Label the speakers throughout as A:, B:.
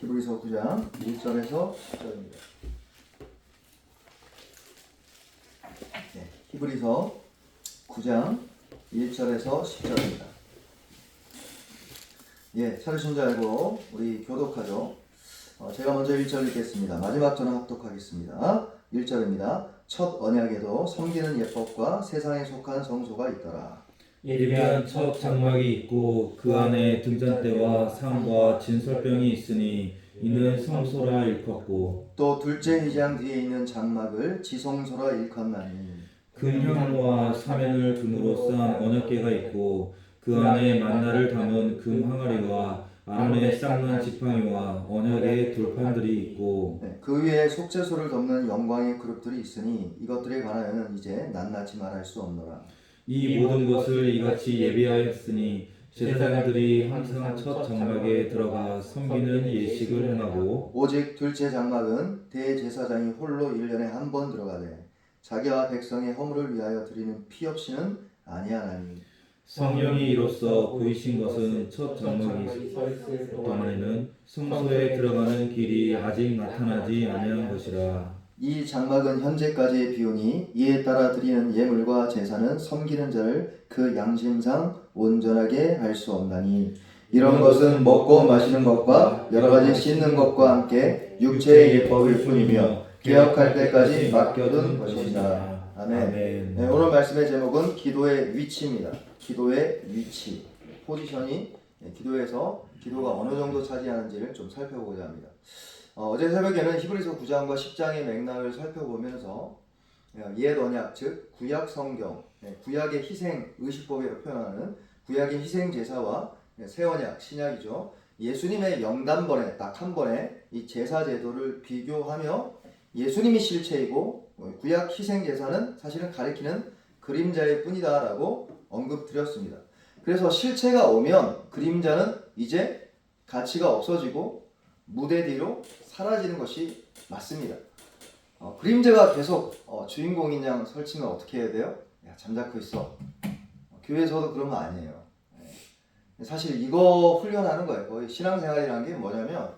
A: 히브리서 9장 1절에서 10절입니다. 네, 히브리서 9장 1절에서 10절입니다. 예, 찾으신 줄 알고 우리 교독하죠. 제가 먼저 1절 읽겠습니다. 마지막 저는 합독하겠습니다. 1절입니다. 첫 언약에도 섬기는 예법과 세상에 속한 성소가 있더라.
B: 예비한 첫 장막이 있고 그 안에 등잔대와 상과 진설병이 있으니 이는 성소라 일컫고
A: 또 둘째 휘장 뒤에 있는 장막을 지성소라 일컫나니
B: 금형과 사면을 금으로 싼 언약궤가 있고 그 안에 만나를 담은 금 항아리와 아론의 쌍난 지팡이와 언약의 돌판들이 있고
A: 그 위에 속죄소를 덮는 영광의 그룹들이 있으니 이것들에 관하여는 이제 낱낱이 말할 수 없노라.
B: 이 모든 것을 이같이 예비하였으니 제사장들이 항상 첫 장막에 들어가 섬기는 예식을 행하고
A: 오직 둘째 장막은 대제사장이 홀로 1년에 한 번 들어가되 자기와 백성의 허물을 위하여 드리는 피 없이는 아니하나니
B: 성령이 이로써 보이신 것은 첫 장막이 서 있을 동안에는 성소에 들어가는 길이 아직 나타나지 아니한 것이라.
A: 이 장막은 현재까지의 비우니 이에 따라 드리는 예물과 제사는 섬기는 자를 그 양심상 온전하게 할 수 없나니 이런 것은 먹고 마시는 것과 여러 가지 씻는 것과 함께 육체의 예법일 뿐이며 개혁할 때까지 맡겨둔 것이다. 아멘. 네, 오늘 말씀의 제목은 기도의 위치입니다. 기도의 위치, 포지션이 기도에서 기도가 어느 정도 차지하는지를 좀 살펴보고자 합니다. 어제 새벽에는 히브리서 9장과 10장의 맥락을 살펴보면서 옛 언약, 즉 구약 성경, 구약의 희생 의식법으로 표현하는 구약의 희생 제사와 새 언약, 신약이죠. 예수님의 영단번에 딱 한 번에 이 제사 제도를 비교하며 예수님이 실체이고 구약 희생 제사는 사실은 가리키는 그림자일 뿐이다라고 언급드렸습니다. 그래서 실체가 오면 그림자는 이제 가치가 없어지고 무대 뒤로 사라지는 것이 맞습니다. 그림자가 계속 주인공인 양 설치면 어떻게 해야 돼요? 야, 잠자코 있어. 교회에서도 그런 거 아니에요. 사실 이거 훈련하는 거예요. 거의 신앙생활이라는 게 뭐냐면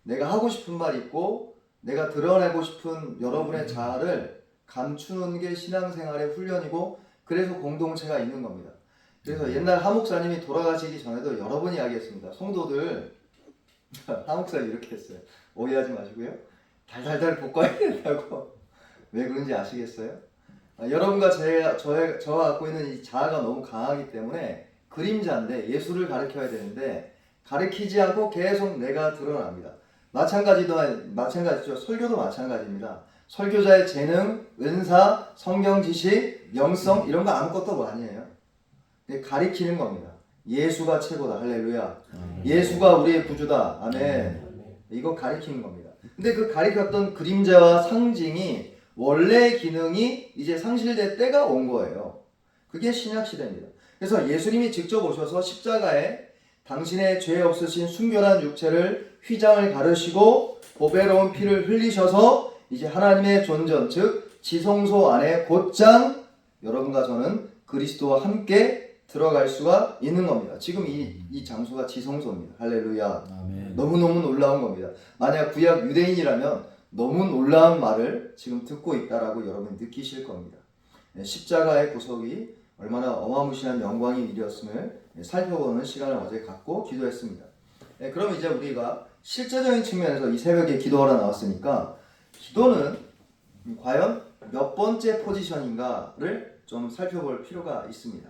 A: 내가 하고 싶은 말 있고 내가 드러내고 싶은 여러분의 자아를 감추는 게 신앙생활의 훈련이고 그래서 공동체가 있는 겁니다. 그래서 옛날 하목사님이 돌아가시기 전에도 여러 번 이야기했습니다. 성도들 하목사님 이렇게 했어요. 오해하지 마시고요. 달달달 볶아야 된다고. 왜 그런지 아시겠어요? 여러분과 저와 갖고 있는 이 자아가 너무 강하기 때문에 그림자인데 예수를 가르쳐야 되는데 가르치지 않고 계속 내가 드러납니다. 마찬가지죠. 설교도 마찬가지입니다. 설교자의 재능, 은사, 성경 지식, 영성 이런 거 아무것도 아니에요. 가리키는 겁니다. 예수가 최고다. 할렐루야. 예수가 우리의 구주다. 아멘. 이거 가리키는 겁니다. 근데 그 가리켰던 그림자와 상징이 원래 기능이 이제 상실될 때가 온 거예요. 그게 신약 시대입니다. 그래서 예수님이 직접 오셔서 십자가에 당신의 죄 없으신 순결한 육체를 휘장을 가르시고 보배로운 피를 흘리셔서 이제 하나님의 존전 즉 지성소 안에 곧장 여러분과 저는 그리스도와 함께 들어갈 수가 있는 겁니다. 지금 이 장소가 지성소입니다. 할렐루야.
B: 아멘.
A: 너무너무 놀라운 겁니다. 만약 구약 유대인이라면 너무 놀라운 말을 지금 듣고 있다라고 여러분이 느끼실 겁니다. 십자가의 구속이 얼마나 어마무시한 영광의 일이었음을 살펴보는 시간을 어제 갖고 기도했습니다. 그럼 이제 우리가 실제적인 측면에서 이 새벽에 기도하러 나왔으니까 기도는 과연 몇 번째 포지션인가를 좀 살펴볼 필요가 있습니다.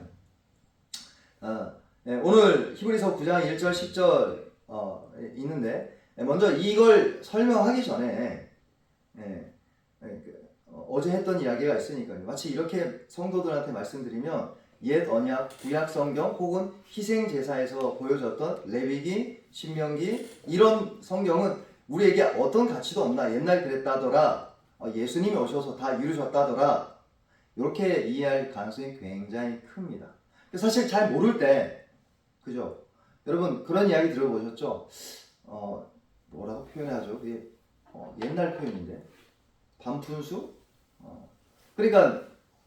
A: 오늘 히브리서 9장 1절 10절 있는데 먼저 이걸 설명하기 전에 어제 했던 이야기가 있으니까요. 마치 이렇게 성도들한테 말씀드리면 옛 언약, 구약 성경 혹은 희생 제사에서 보여줬던 레위기, 신명기 이런 성경은 우리에게 어떤 가치도 없나 옛날 그랬다더라 예수님이 오셔서 다 이루셨다더라 이렇게 이해할 가능성이 굉장히 큽니다. 사실 잘 모를 때 그죠? 여러분 그런 이야기 들어보셨죠? 뭐라고 표현하죠? 그게 옛날 표현인데 반푼수? 그러니까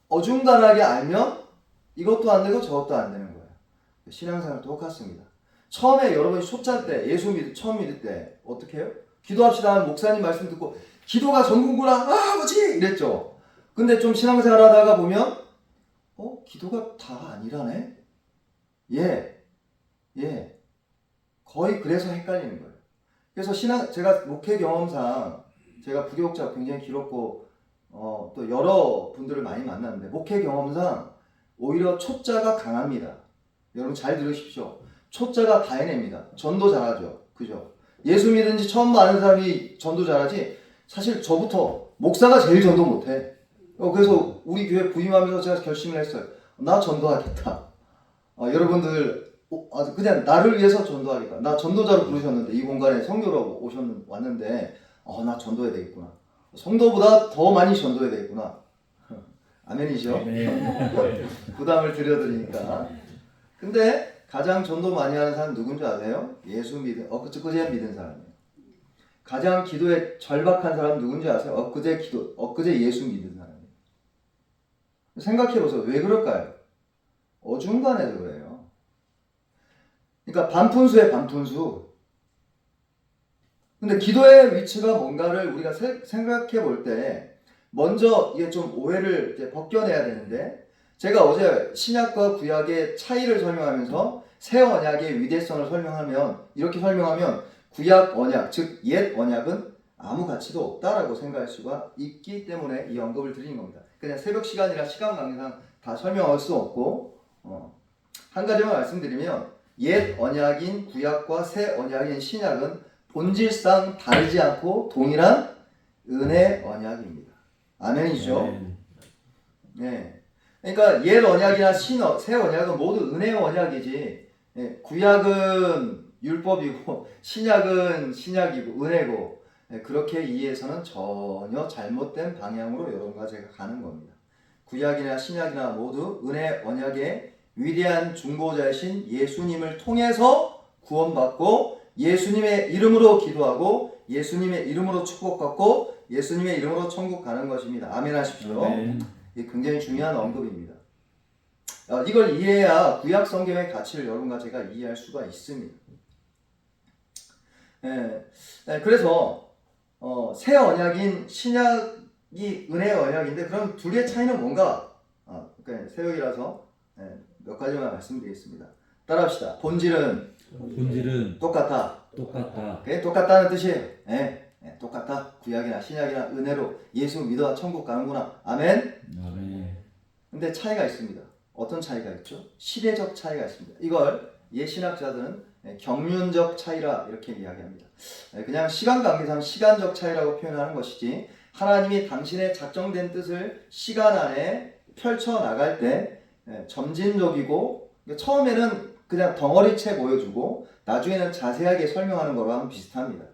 A: 어중간하게 알면 이것도 안 되고 저것도 안 되는 거예요. 신앙생활 똑같습니다. 처음에 여러분이 초짜 때 처음 믿을 때 어떻게 해요? 기도합시다 하는 목사님 말씀 듣고 기도가 전공구나 아버지 이랬죠. 근데 좀 신앙생활 하다가 보면 기도가 다 아니라네? 예. 거의 그래서 헷갈리는 거예요. 그래서 제가 목회 경험상 제가 부교육자 굉장히 길었고 또 여러 분들을 많이 만났는데 목회 경험상 오히려 초짜가 강합니다. 여러분 잘 들으십시오. 초짜가 다 해냅니다. 전도 잘하죠. 그죠? 예수 믿은 지 처음 아는 사람이 전도 잘하지 사실 저부터 목사가 제일 전도 못해. 그래서 우리 교회 부임하면서 제가 결심을 했어요. 나 전도하겠다. 여러분들 그냥 나를 위해서 전도하겠다. 나 전도자로 부르셨는데 이 공간에 선교로 왔는데 나 전도해야 되겠구나. 성도보다 더 많이 전도해야 되겠구나. 아멘이죠? 부담을 드려드리니까. 근데 가장 전도 많이 하는 사람 누군지 아세요? 예수 믿은 엊그제 믿은 사람이에요. 가장 기도에 절박한 사람 누군지 아세요? 엊그제 예수 믿은 사람이에요. 생각해보세요. 왜 그럴까요? 어중간해서 그래요. 그러니까 반푼수에 반푼수. 근데 기도의 위치가 뭔가를 우리가 생각해 볼 때 먼저 이게 좀 오해를 이제 벗겨내야 되는데 제가 어제 신약과 구약의 차이를 설명하면서 새 언약의 위대성을 이렇게 설명하면 구약 언약, 즉 옛 언약은 아무 가치도 없다라고 생각할 수가 있기 때문에 이 언급을 드리는 겁니다. 그냥 새벽 시간이라 시간 관계상 다 설명할 수 없고 한 가지만 말씀드리면 옛 언약인 구약과 새 언약인 신약은 본질상 다르지 않고 동일한 은혜 언약입니다. 아멘이죠? 네. 그러니까 옛 언약이나 새 언약은 모두 은혜 언약이지 구약은 율법이고 신약은 신약이고 은혜고 그렇게 이해해서는 전혀 잘못된 방향으로 여러분과 제가 가는 겁니다. 구약이나 신약이나 모두 은혜 언약의 위대한 중보자이신 예수님을 통해서 구원받고 예수님의 이름으로 기도하고 예수님의 이름으로 축복받고 예수님의 이름으로 천국 가는 것입니다. 아멘 하십시오. 이게 굉장히 중요한 언급입니다. 이걸 이해해야 구약 성경의 가치를 여러분과 제가 이해할 수가 있습니다. 그래서 새 언약인 신약이 은혜의 언약인데 그럼 둘의 차이는 뭔가? 새벽이라서 몇 가지만 말씀드리겠습니다. 따라합시다. 본질은 똑같다. 똑같다는 뜻이에요. 똑같다. 구약이나 신약이나 은혜로 예수 믿어 천국 가는구나. 아멘. 근데 차이가 있습니다. 어떤 차이가 있죠? 시대적 차이가 있습니다. 이걸 예신학자들은 경륜적 차이라 이렇게 이야기합니다. 그냥 시간 관계상 시간적 차이라고 표현하는 것이지 하나님이 당신의 작정된 뜻을 시간 안에 펼쳐나갈 때 점진적이고 처음에는 그냥 덩어리채 보여주고 나중에는 자세하게 설명하는 거랑 비슷합니다.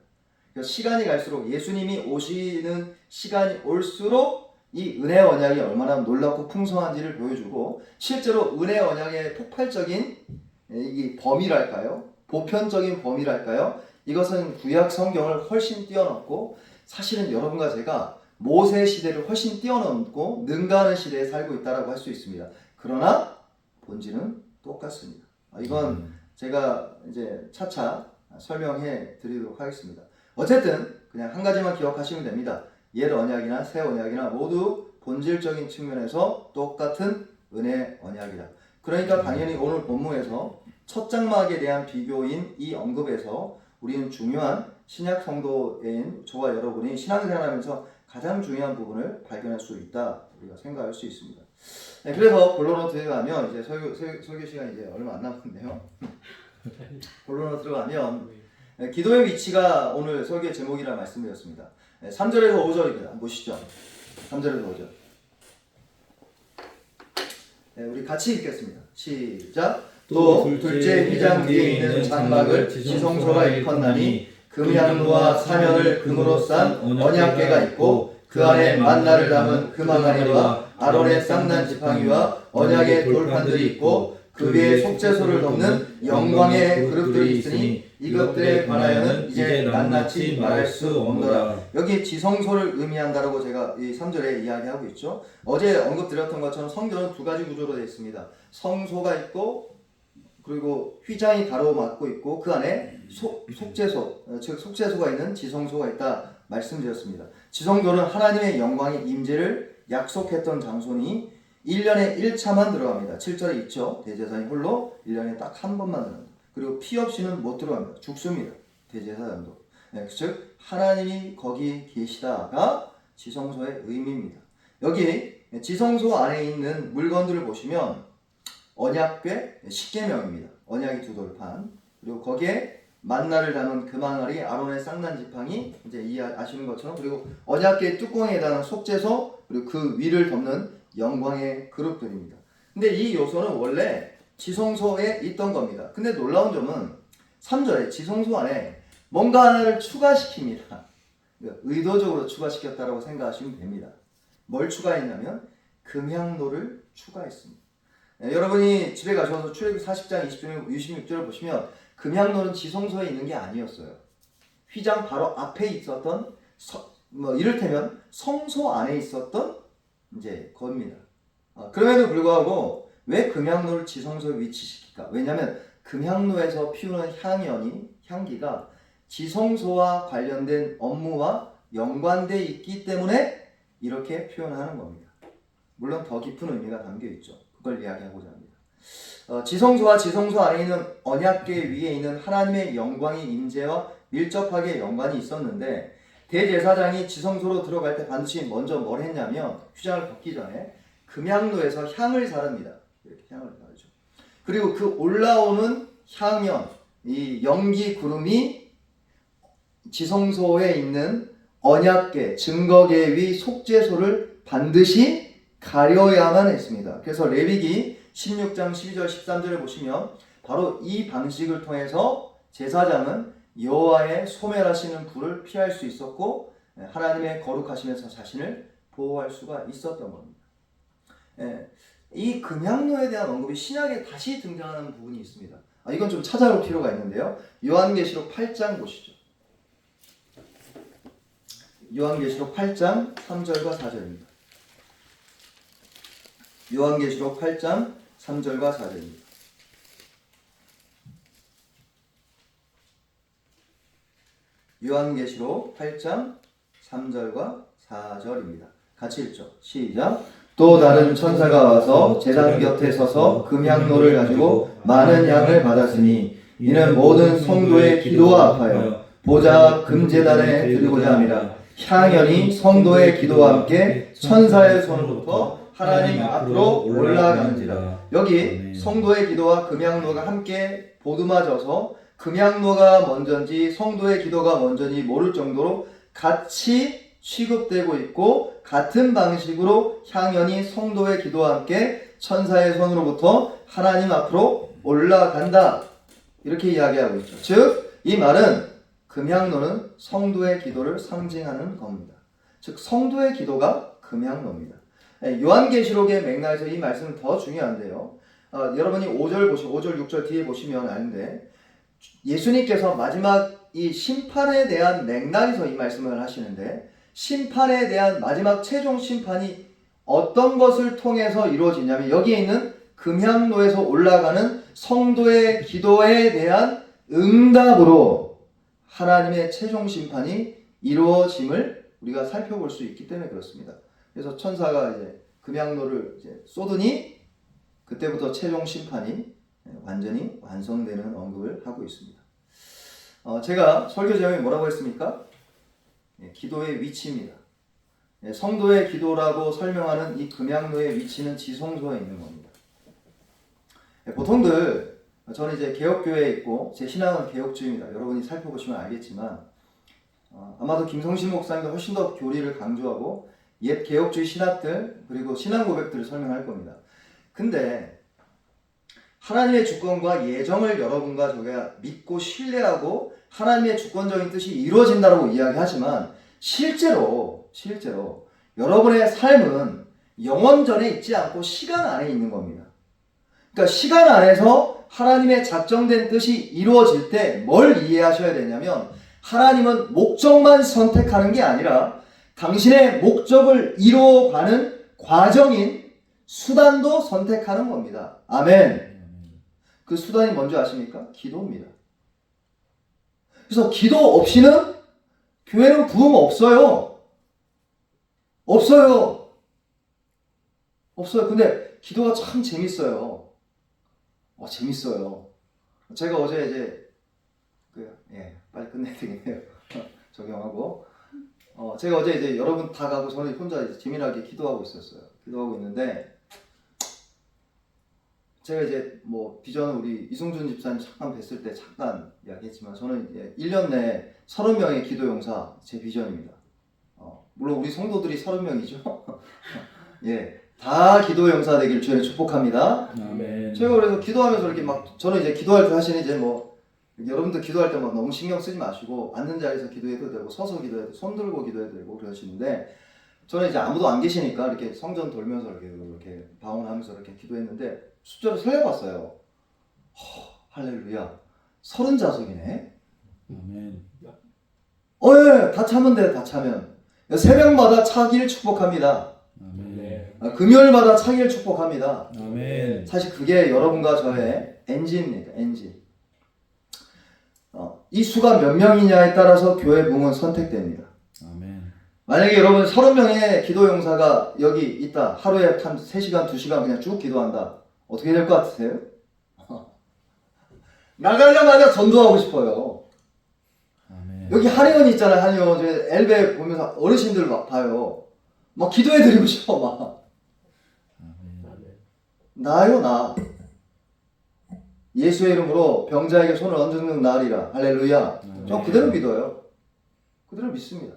A: 시간이 갈수록 예수님이 오시는 시간이 올수록 이 은혜 언약이 얼마나 놀랍고 풍성한지를 보여주고 실제로 은혜 언약의 폭발적인 이 범위랄까요? 보편적인 범위랄까요? 이것은 구약 성경을 훨씬 뛰어넘고 사실은 여러분과 제가 모세 시대를 훨씬 뛰어넘고 능가하는 시대에 살고 있다고 할 수 있습니다. 그러나 본질은 똑같습니다. 이건 제가 이제 차차 설명해 드리도록 하겠습니다. 어쨌든 그냥 한 가지만 기억하시면 됩니다. 옛 언약이나 새 언약이나 모두 본질적인 측면에서 똑같은 은혜 언약이다. 그러니까 당연히 오늘 본문에서 첫 장막에 대한 비교인 이 언급에서 우리는 중요한 신약 성도인 저와 여러분이 신앙생활하면서 가장 중요한 부분을 발견할 수 있다 우리가 생각할 수 있습니다. 그래서 본론으로 들어가면 이제 설교 시간이 이제 얼마 안 남았는데요. 본론으로 들어가면 기도의 위치가 오늘 설교의 제목이라 말씀드렸습니다. 3절에서 5절입니다. 보시죠. 3절에서 5절. 우리 같이 읽겠습니다. 시작. 또 둘째 휘장 뒤에 있는 장막을 지성소라 일컫나니 금향로와 사면을 금으로 싼 언약궤가 있고 그 안에 만나를 담은 금항아리와 아론의 쌍난 지팡이와 언약의 돌판들이 있고 그 위에 속죄소를 덮는 영광의 그릇들이 있으니 이것들에 관하여는 이제 낱낱이 말할 수 없노라. 여기 지성소를 의미한다라고 제가 이 3절에 이야기하고 있죠. 어제 언급드렸던 것처럼 성전은 두 가지 구조로 되어 있습니다. 성소가 있고 그리고 휘장이 가로막고 있고 그 안에 속죄소, 즉 속죄소가 있는 지성소가 있다 말씀드렸습니다. 지성소는 하나님의 영광의 임재를 약속했던 장소니 1년에 1차만 들어갑니다. 7절에 있죠. 대제사장이 홀로 1년에 딱 한 번만 들어갑니다. 그리고 피 없이는 못 들어갑니다. 죽습니다. 대제사장도. 네, 즉 하나님이 거기 계시다가 지성소의 의미입니다. 여기 지성소 안에 있는 물건들을 보시면 언약궤, 십계명입니다. 언약이 두 돌판, 그리고 거기에 만나를 담은 금항아리, 아론의 쌍난 지팡이, 이제 아시는 것처럼, 그리고 언약궤 뚜껑에 해당하는 속죄소, 그리고 그 위를 덮는 영광의 그룹들입니다. 근데 이 요소는 원래 지성소에 있던 겁니다. 근데 놀라운 점은 3절에 지성소 안에 뭔가 하나를 추가시킵니다. 의도적으로 추가시켰다고 생각하시면 됩니다. 뭘 추가했냐면 금향로를 추가했습니다. 네, 여러분이 집에 가셔서 출애굽기 40장 26절을 보시면 금향로는 지성소에 있는 게 아니었어요. 휘장 바로 앞에 있었던 이를테면 성소 안에 있었던 이제 겁니다. 그럼에도 불구하고 왜 금향로를 지성소에 위치시킬까? 왜냐하면 금향로에서 피우는 향기가 지성소와 관련된 업무와 연관되어 있기 때문에 이렇게 표현하는 겁니다. 물론 더 깊은 의미가 담겨 있죠. 그걸 이야기하고자 합니다. 지성소와 지성소 안에 있는 언약궤 위에 있는 하나님의 영광의 임재와 밀접하게 연관이 있었는데 대제사장이 지성소로 들어갈 때 반드시 먼저 뭘 했냐면 휘장을 벗기 전에 금향로에서 향을 사릅니다. 이렇게 향을 사르죠. 그리고 그 올라오는 향연, 이 연기 구름이 지성소에 있는 언약궤, 증거궤 위 속죄소를 반드시 가려야만 했습니다. 그래서 레위기 16장 12절 13절을 보시면 바로 이 방식을 통해서 제사장은 여호와의 소멸하시는 불을 피할 수 있었고 하나님의 거룩하심에서 자신을 보호할 수가 있었던 겁니다. 이 금향로에 대한 언급이 신약에 다시 등장하는 부분이 있습니다. 이건 좀 찾아볼 필요가 있는데요. 요한계시록 8장 보시죠. 요한계시록 8장 3절과 4절입니다. 요한계시록 8장 3절과 4절입니다. 요한계시록 8장 3절과 4절입니다. 같이 읽죠. 시작. 또 다른 천사가 와서 제단 곁에 서서 금향로를 가지고 많은 양을 받았으니 이는 모든 성도의 기도와 합하여 보좌 금제단에 드리고자 함이라. 향연이 성도의 기도와 함께 천사의 손으로부터 하나님 앞으로 올라가는지라. 여기 성도의 기도와 금향로가 함께 보듬어져서 금향로가 먼저인지 성도의 기도가 먼저인지 모를 정도로 같이 취급되고 있고 같은 방식으로 향연이 성도의 기도와 함께 천사의 손으로부터 하나님 앞으로 올라간다. 이렇게 이야기하고 있죠. 즉 이 말은 금향로는 성도의 기도를 상징하는 겁니다. 즉 성도의 기도가 금향로입니다. 요한계시록의 맥락에서 이 말씀은 더 중요한데요. 여러분이 5절 6절 뒤에 보시면 아는데 예수님께서 마지막 이 심판에 대한 맥락에서 이 말씀을 하시는데 심판에 대한 마지막 최종 심판이 어떤 것을 통해서 이루어지냐면 여기에 있는 금향로에서 올라가는 성도의 기도에 대한 응답으로 하나님의 최종 심판이 이루어짐을 우리가 살펴볼 수 있기 때문에 그렇습니다. 그래서 천사가 이제 금향로를 이제 쏟으니 그때부터 최종 심판이 완전히 완성되는 언급을 하고 있습니다. 제가 설교 제목이 뭐라고 했습니까? 기도의 위치입니다. 성도의 기도라고 설명하는 이 금향로의 위치는 지성소에 있는 겁니다. 보통들 저는 이제 개혁교회에 있고 제 신앙은 개혁주의입니다. 여러분이 살펴보시면 알겠지만 아마도 김성신 목사님도 훨씬 더 교리를 강조하고 옛 개혁주의 신학들 그리고 신앙 고백들을 설명할 겁니다. 근데 하나님의 주권과 예정을 여러분과 저가 믿고 신뢰하고 하나님의 주권적인 뜻이 이루어진다고 이야기하지만 실제로 여러분의 삶은 영원전에 있지 않고 시간 안에 있는 겁니다. 그러니까 시간 안에서 하나님의 작정된 뜻이 이루어질 때 뭘 이해하셔야 되냐면 하나님은 목적만 선택하는 게 아니라 당신의 목적을 이루어가는 과정인 수단도 선택하는 겁니다. 아멘. 그 수단이 뭔지 아십니까? 기도입니다. 그래서 기도 없이는 교회는 부흥 없어요. 없어요. 없어요. 근데 기도가 참 재밌어요. 재밌어요. 제가 어제 이제 빨리 끝내야 되겠네요. 적용하고 제가 어제 이제 여러분 다 가고 저는 혼자 이제 재미나게 기도하고 있었어요. 기도하고 있는데 제가 이제 뭐 비전 우리 이승준 집사님 잠깐 뵀을 때 잠깐 이야기했지만 저는 이제 1년 내에 30명의 기도 용사 제 비전입니다. 물론 우리 성도들이 30명이죠. 예, 다 기도 용사 되길 주에 축복합니다.
B: 아멘.
A: 제가 그래서 기도하면서 이렇게 막 저는 이제 기도할 때 사실 이제 뭐 여러분들 기도할 때 막 너무 신경 쓰지 마시고 앉는 자리에서 기도해도 되고 서서 기도해도 손 들고 기도해도 되고 그러시는데 저는 이제 아무도 안 계시니까 이렇게 성전 돌면서 이렇게 방언하면서 이렇게 기도했는데 숫자를 세어봤어요. 할렐루야. 30자석이네.
B: 아멘.
A: 예, 다 차면 돼, 다 차면. 새벽마다 차기를 축복합니다.
B: 아멘.
A: 금요일마다 차기를 축복합니다.
B: 아멘.
A: 사실 그게 여러분과 저의 엔진입니다. 엔진. 이 수가 몇 명이냐에 따라서 교회 부흥은 선택됩니다.
B: 아멘.
A: 만약에 여러분 30명의 기도 용사가 여기 있다. 하루에 한 3시간, 2시간 그냥 쭉 기도한다. 어떻게 될 것 같으세요? 나가려마자 전도하고 싶어요.
B: 아멘.
A: 여기 한의원 있잖아요. 한의원. 엘베 보면서 어르신들 막 봐요. 막 기도해드리고 싶어. 막. 나요, 나. 예수의 이름으로 병자에게 손을 얹는 날이라. 할렐루야. 저 그대로 믿어요. 그대로 믿습니다.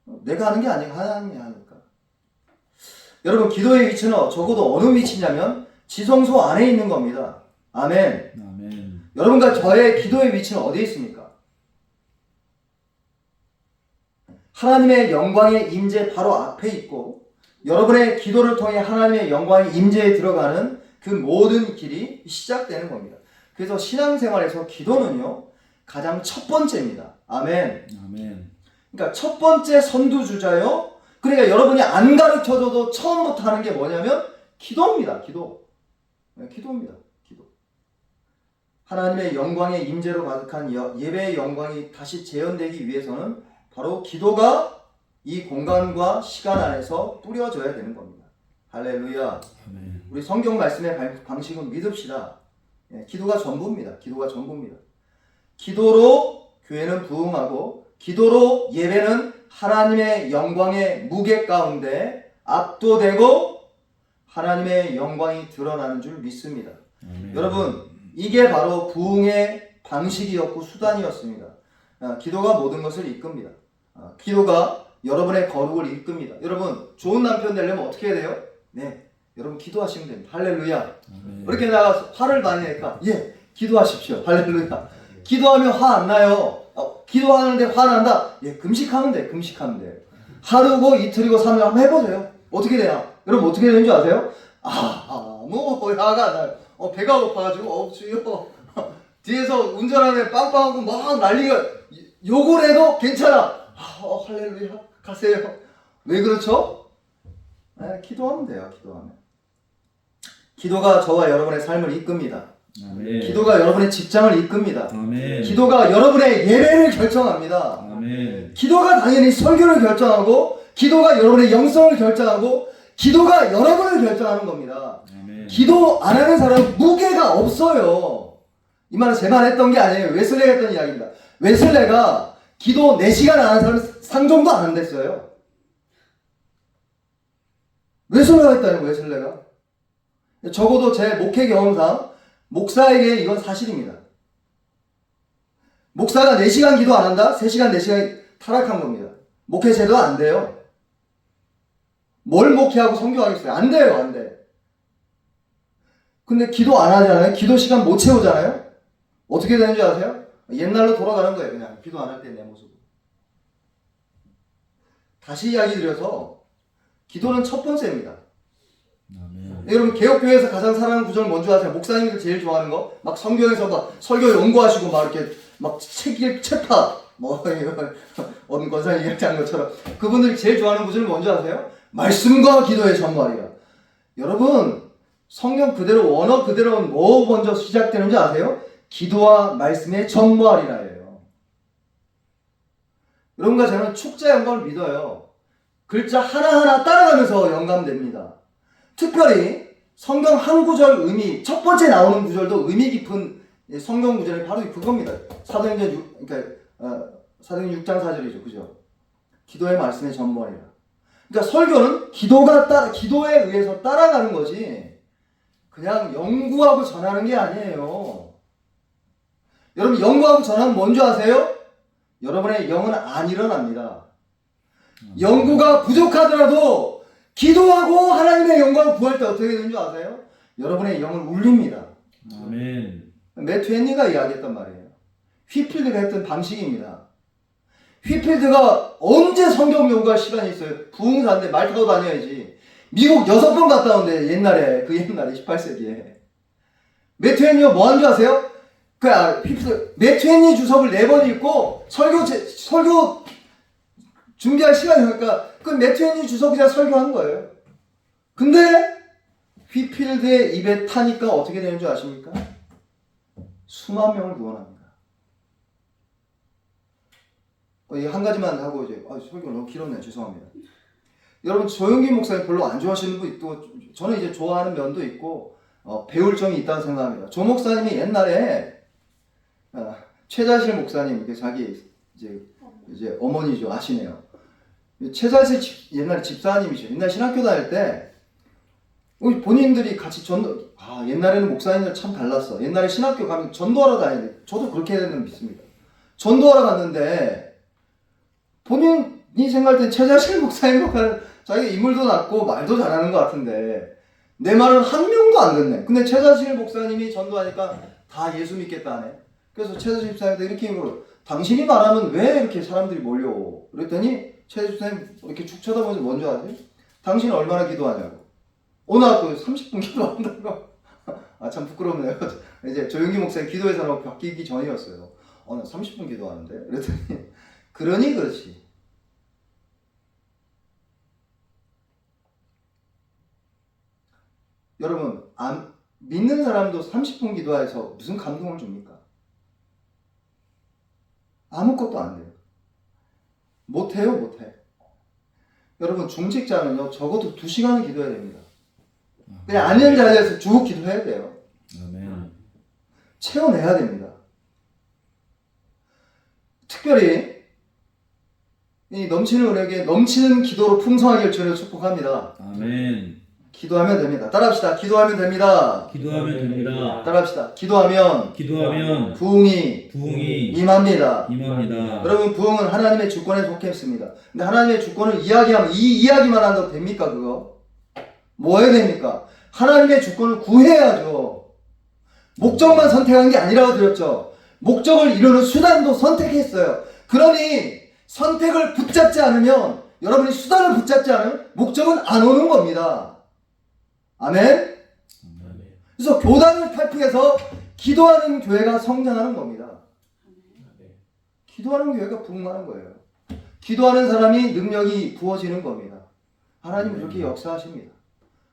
A: 내가 하는 게 아니고 하나님이 하니까. 여러분 기도의 위치는 적어도 어느 위치냐면 지성소 안에 있는 겁니다. 아멘.
B: 아멘.
A: 여러분과 저의 기도의 위치는 어디에 있습니까? 하나님의 영광의 임재 바로 앞에 있고 여러분의 기도를 통해 하나님의 영광의 임재에 들어가는 그 모든 길이 시작되는 겁니다. 그래서 신앙생활에서 기도는요 가장 첫 번째입니다. 아멘.
B: 아멘.
A: 그러니까 첫 번째 선두주자요. 그러니까 여러분이 안 가르쳐줘도 처음부터 하는 게 뭐냐면 기도입니다. 기도. 기도입니다. 기도. 하나님의 영광의 임재로 가득한 예배의 영광이 다시 재현되기 위해서는 바로 기도가 이 공간과 시간 안에서 뿌려져야 되는 겁니다. 할렐루야.
B: 아멘.
A: 우리 성경 말씀의 방식은 믿읍시다. 기도가 전부입니다. 기도가 전부입니다. 기도로 교회는 부흥하고 기도로 예배는 하나님의 영광의 무게 가운데 압도되고 하나님의 영광이 드러나는 줄 믿습니다.
B: 아멘.
A: 여러분 이게 바로 부흥의 방식이었고 수단이었습니다. 기도가 모든 것을 이끕니다. 기도가 여러분의 거룩을 이끕니다. 여러분 좋은 남편 되려면 어떻게 해야 돼요? 네, 여러분 기도하시면 됩니다. 할렐루야.
B: 아멘.
A: 이렇게 나가서 화를 많이 내니까 기도하십시오. 할렐루야. 기도하면 화 안 나요. 기도하는데 화 난다. 금식하면 돼. 금식하면 돼. 하루고 이틀이고 3일 한번 해보세요. 어떻게 되나? 여러분 어떻게 되는 줄 아세요? 뭐 화가 안 나요. 배가 고파가지고 주여 뒤에서 운전하는 빵빵하고 막 난리가 욕을 해도 괜찮아. 할렐루야 가세요. 왜 그렇죠? 기도하면 돼요. 기도하면. 기도가 저와 여러분의 삶을 이끕니다.
B: 아멘.
A: 기도가 여러분의 직장을 이끕니다.
B: 아멘.
A: 기도가 여러분의 예배를 결정합니다.
B: 아멘.
A: 기도가 당연히 설교를 결정하고 기도가 여러분의 영성을 결정하고 기도가 여러분을 결정하는 겁니다.
B: 아멘.
A: 기도 안 하는 사람은 무게가 없어요. 이 말은 제 말 했던 게 아니에요. 웨슬레가 했던 이야기입니다. 웨슬레가 기도 4시간 안 하는 사람은 상종도 안 한댔어요. 웨슬레가 했다는 거예요. 웨슬레가. 적어도 제 목회 경험상 목사에게 이건 사실입니다. 목사가 4시간 기도 안 한다? 3시간, 4시간 타락한 겁니다. 목회 제도 안 돼요. 뭘 목회하고 선교하겠어요? 안 돼요, 안 돼. 근데 기도 안 하잖아요? 기도 시간 못 채우잖아요? 어떻게 되는 줄 아세요? 옛날로 돌아가는 거예요, 그냥. 기도 안 할 때 내 모습. 다시 이야기 드려서, 기도는 첫 번째입니다.
B: 아멘.
A: 여러분, 개혁교회에서 가장 사랑하는 구절 뭔지 아세요? 목사님들 제일 좋아하는 거? 막 성경에서 막 설교 연구하시고 막 이렇게 막 책파 어느 권사님 이야기한 것처럼 그분들이 제일 좋아하는 구절이 뭔지 아세요? 말씀과 기도의 전말이야. 여러분 성경 그대로 원어 그대로는 뭐 먼저 시작되는지 아세요? 기도와 말씀에 전무하리라예요. 여러분과 저는 축자 영감을 믿어요. 글자 하나하나 따라가면서 영감됩니다. 특별히 성경 한 구절 의미, 첫 번째 나오는 구절도 의미 깊은 성경 구절이 바로 그겁니다. 사도행전 6장 4절이죠. 그죠? 기도의 말씀에 전무하리라. 그러니까 설교는 기도에 의해서 따라가는 거지, 그냥 연구하고 전하는 게 아니에요. 여러분, 연구하고 전하면 뭔지 아세요? 여러분의 영은 안 일어납니다. 연구가 부족하더라도 기도하고 하나님의 영광을 구할 때 어떻게 되는 줄 아세요? 여러분의 영은 울립니다.
B: 아멘.
A: 매튜 헨리가 이야기했단 말이에요. 휘필드가 했던 방식입니다. 휘필드가 언제 성경 연구할 시간이 있어요? 부흥사인데 말 타고 다녀야지. 미국 6번 갔다 온대, 옛날에 18세기에. 매튜 헨리가 뭐 한 줄 아세요? 매튜 헨리 주석을 4번 읽고 설교 준비할 시간이 없으니까 그 매튜 헨리 주석이자 설교한 거예요. 근데 휘필드의 입에 타니까 어떻게 되는 줄 아십니까? 수만 명을 구원합니다. 한 가지만 하고 이제 설교 너무 길었네요. 죄송합니다. 여러분, 조용기 목사님 별로 안 좋아하시는 분 있고, 저는 이제 좋아하는 면도 있고 배울 점이 있다고 생각합니다. 조 목사님이 옛날에 최자실 목사님, 자기 이제 어머니죠, 아시네요. 최자실 옛날에 집사님이죠. 옛날 신학교 다닐 때 본인들이 같이 옛날에는 목사님들 참 달랐어. 옛날에 신학교 가면 전도하러 다니는데, 저도 그렇게 해야 되는 믿습니다. 전도하러 갔는데 본인이 생각할 땐 최자실 목사님 자기 인물도 낮고 말도 잘하는 것 같은데 내 말은 한 명도 안 듣네. 근데 최자실 목사님이 전도하니까 다 예수 믿겠다 하네. 그래서 최자실 목사님한테 이렇게 물어, 당신이 말하면 왜 이렇게 사람들이 몰려오? 그랬더니 최자실 목사님 이렇게 축 쳐다보면서 뭔지 아세요? 당신은 얼마나 기도하냐고. 오늘 또 30분 기도한다고. 참 부끄럽네요. 이제 조용기 목사님 기도의 사람으로 바뀌기 전이었어요. 나 30분 기도하는데? 그랬더니 그러니 그렇지. 여러분, 믿는 사람도 30분 기도해서 무슨 감동을 줍니까? 아무것도 안 돼요. 못해요. 여러분, 중직자는요, 적어도 2시간은 기도해야 됩니다. 그냥 앉은 자리에서 쭉 기도해야 돼요.
B: 아멘.
A: 채워내야 됩니다. 특별히 이 넘치는 은혜에게 넘치는 기도로 풍성하게 저를 축복합니다.
B: 아멘.
A: 기도하면 됩니다. 따라합시다. 기도하면 됩니다.
B: 기도하면 됩니다.
A: 따라합시다. 기도하면 부흥이 임합니다. 여러분, 부흥은 하나님의 주권에 속해 있습니다. 근데 하나님의 주권을 이야기하면 이 이야기만 한다고 됩니까? 그거 뭐 해야 됩니까? 하나님의 주권을 구해야죠. 목적만 선택한 게 아니라고 드렸죠. 목적을 이루는 수단도 선택했어요. 그러니 선택을 붙잡지 않으면, 여러분이 수단을 붙잡지 않으면 목적은 안 오는 겁니다. 아멘? 그래서 교단을 탈피해서 기도하는 교회가 성장하는 겁니다. 기도하는 교회가 부흥하는 거예요. 기도하는 사람이 능력이 부어지는 겁니다. 하나님은 그렇게 역사하십니다.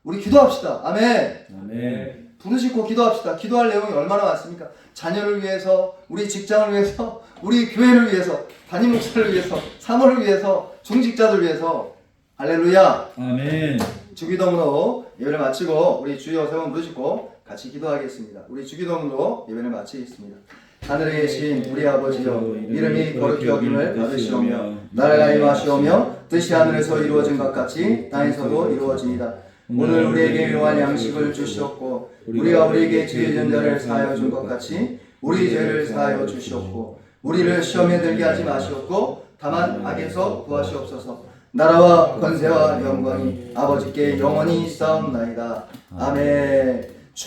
A: 우리 기도합시다. 아멘. 부르짖고 기도합시다. 기도할 내용이 얼마나 많습니까? 자녀를 위해서, 우리 직장을 위해서, 우리 교회를 위해서, 담임 목사를 위해서, 사모를 위해서, 중직자들 위해서. 할렐루야.
B: 아멘.
A: 주기도문으로 예배를 마치고 우리 주여 세 번 부르짖고 같이 기도하겠습니다. 우리 주기도문으로 예배를 마치겠습니다. 하늘에 계신 우리 아버지여, 이름이 거룩히 여김을 받으시오며 나라가 임하시오며 뜻이 하늘에서 이루어진 것 같이 땅에서도 이루어지이다. 오늘 우리에게 일용할 양식을 주시옵고 우리가 우리에게 죄 지은 자를 사하여 준 것 같이 우리 죄를 사하여 주시옵고 우리를 시험에 들게 하지 마시옵고 다만 악에서 구하시옵소서. 나라와 권세와 영광이 아버지께 영원히 있사옵나이다. 아멘.